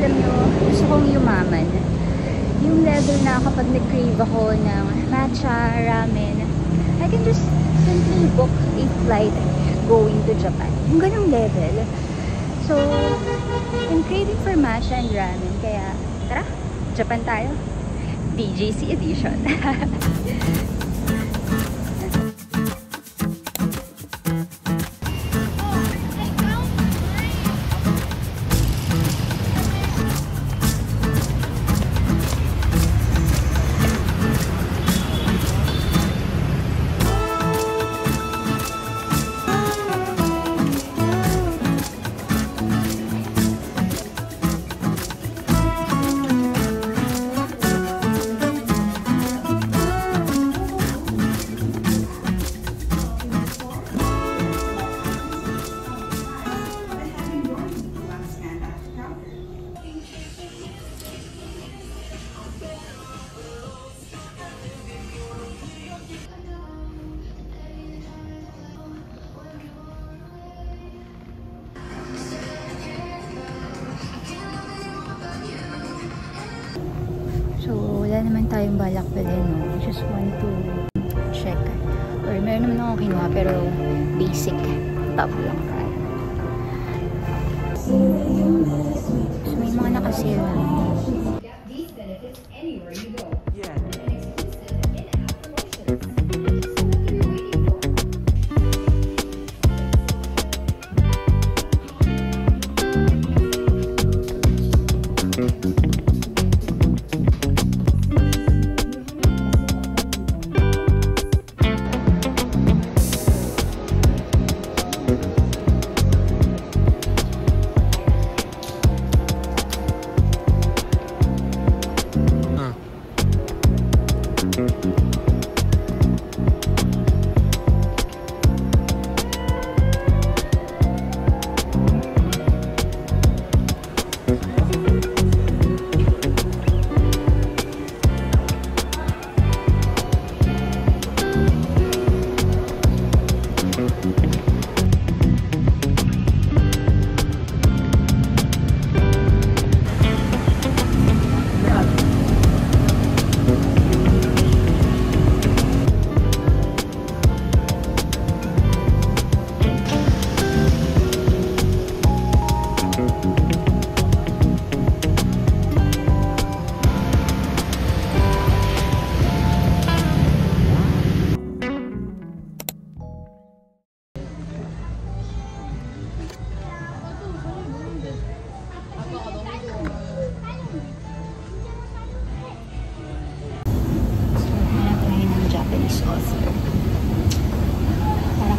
alam nyo, gusto kong yumaman. Yung level na kapag nag-crave ako ng matcha, ramen, I can just simply book a flight going to Japan. Yung ganung level. So, I'm craving for matcha and ramen. Kaya, tara, Japan tayo. DJC edition. So, wala naman tayong balak bilhin, no? I just want to check. Or meron naman ako kinuha, pero basic top lang tayo. So, may mga nakasale na.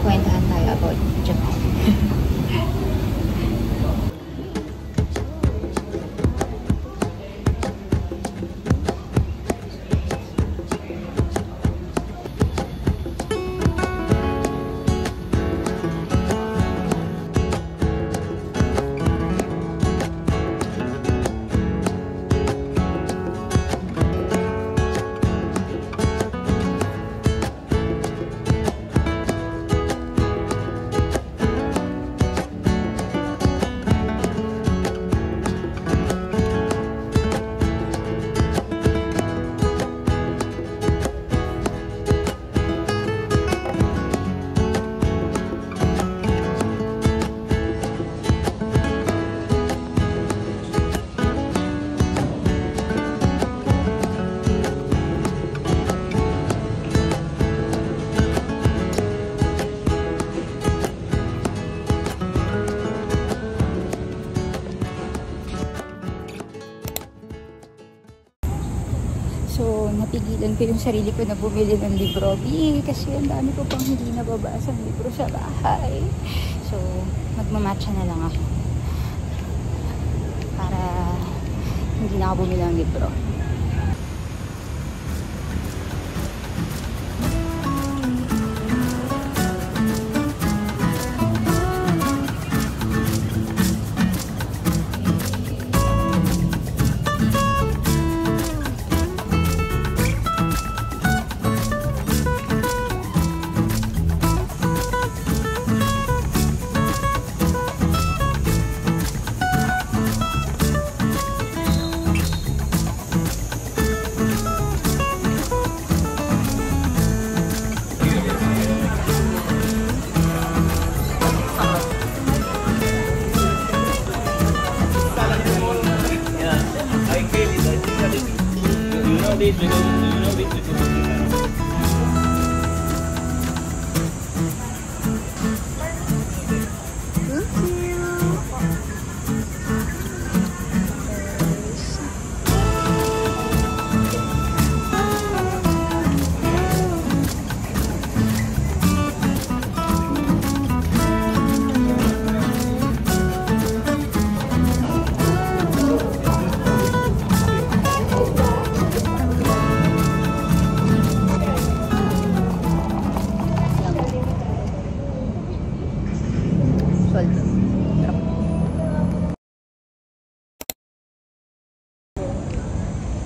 Kwentahan tayo about Japan. So, napigilan ko yung sarili ko na bumili ng libro. Kasi ang dami ko pang hindi nababasang libro sa bahay. So, magmamatcha na lang ako. Para hindi na ako bumili ng libro. this, we go, you know this, we go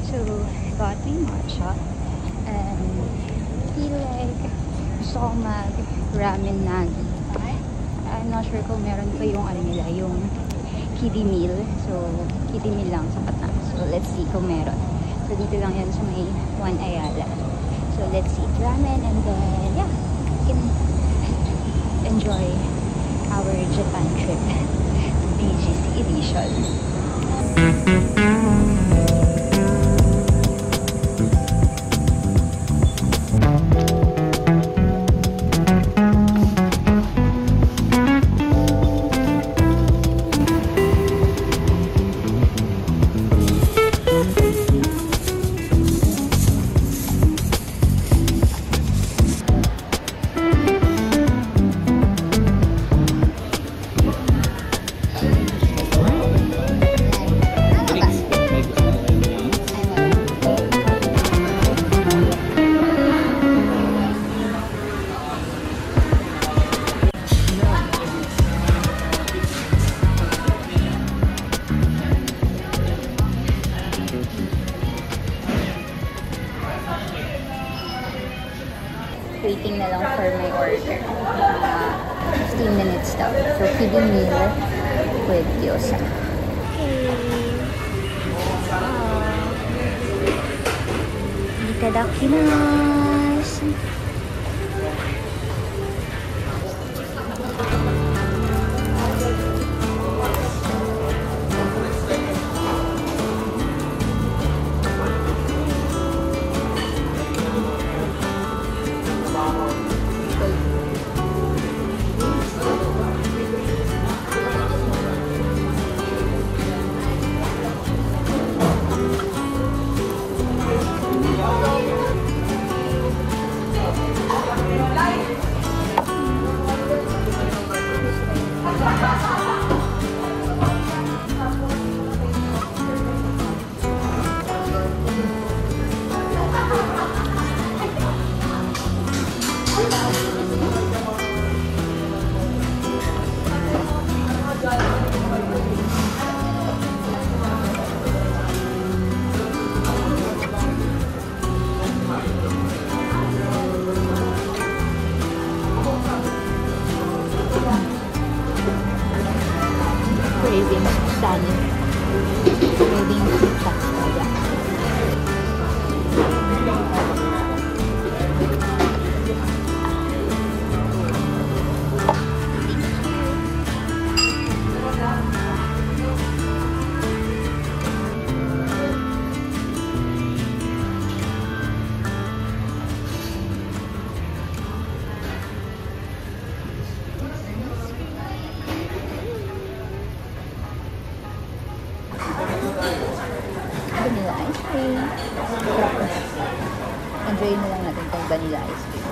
to got my matcha and feel like gusto ko mag ramen nagi. I'm not sure kung meron pa yung ano nila, yung kiddie meal. So kiddie meal lang sapat na. So let's see kung meron. So dito lang yan sa may One Ayala. So let's eat ramen and then yeah, we can enjoy our Japan trip BGC edition. Waiting na lang for my order. 15 minutes daw. So, kiddie meal with gyoza. Itadakimasu. Craving sun. Craving pasta. Vanilla ice cream. Enjoy na lang natin itong vanilla ice cream.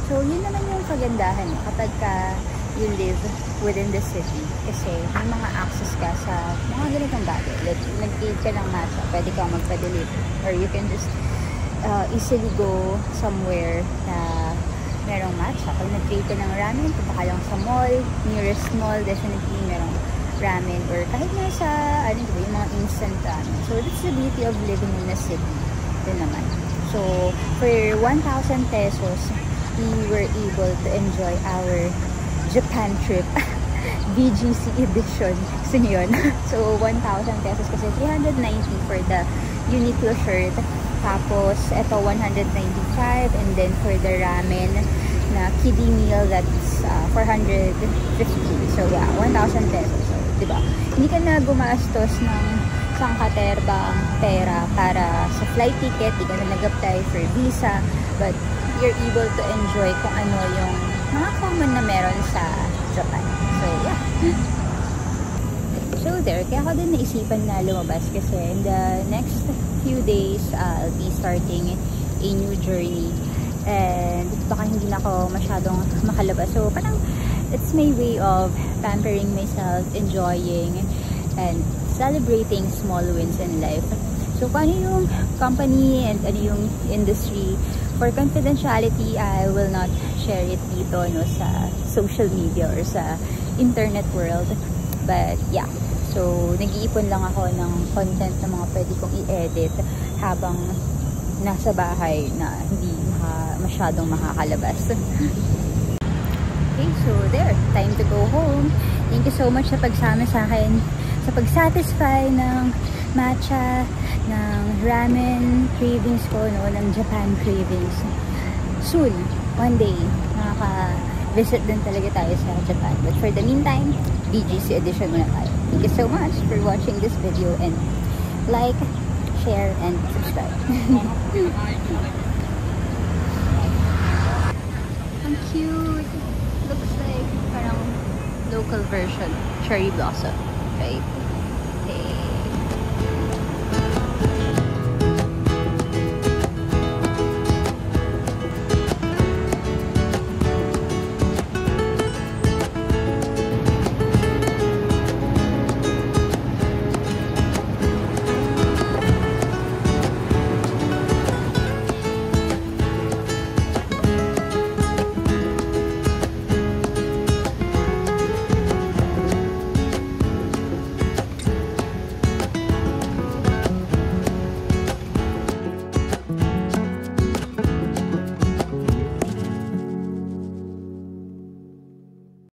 So, yun naman yung kagandahan kapag you live within the city. Kasi may mga access ka sa mga ganitong bagay. Like, nag-eat ka ng matcha, pwede kang magpa-deliver. Or you can just easily go somewhere na merong matcha. Pag nag-crave ka ng ramen, punta ka lang sa mall, nearest mall, definitely merong ramen. Or kahit nga sa, ano diba, yung mga instant ramen. So, that's the beauty of living in a city. Ito naman. So, for 1,000 pesos, we were able to enjoy our Japan trip. BGC edition. Gusto nyo yun? So, 1,000 pesos kasi 390 for the Uniqlo shirt. Tapos, ito 195, and then for the ramen na kiddie meal, that's 450. So, yeah, 1,000 pesos. So, diba? Hindi ka na gumastos ng sangkaterbang pera para sa flight ticket, hindi ka na nag-apply for visa, but you're able to enjoy kung ano yung mga common na meron sa Japan. So, yeah. So, there. Kaya ako din naisipan na lumabas kasi in the next few days, I'll be starting a new journey. And baka hindi na ako masyadong makalabas. So, parang it's my way of pampering myself, enjoying, and celebrating small wins in life. So, paano yung company and ano yung industry? For confidentiality, I will not share it dito no, sa social media or sa internet world. But, yeah. So, nag-iipon lang ako ng content na mga pwede kong i-edit habang nasa bahay na hindi masyadong makakalabas. Okay, so there. Time to go home. Thank you so much sa pagsama sa akin, sa pag-satisfy ng matcha, ng ramen cravings ko, no, ng Japan cravings. Soon, one day, makaka-visit din talaga tayo sa Japan. But for the meantime, BGC edition muna tayo. Thank you so much for watching this video and like, share, and subscribe. Ang cute! Looks like parang local version, cherry blossom, right?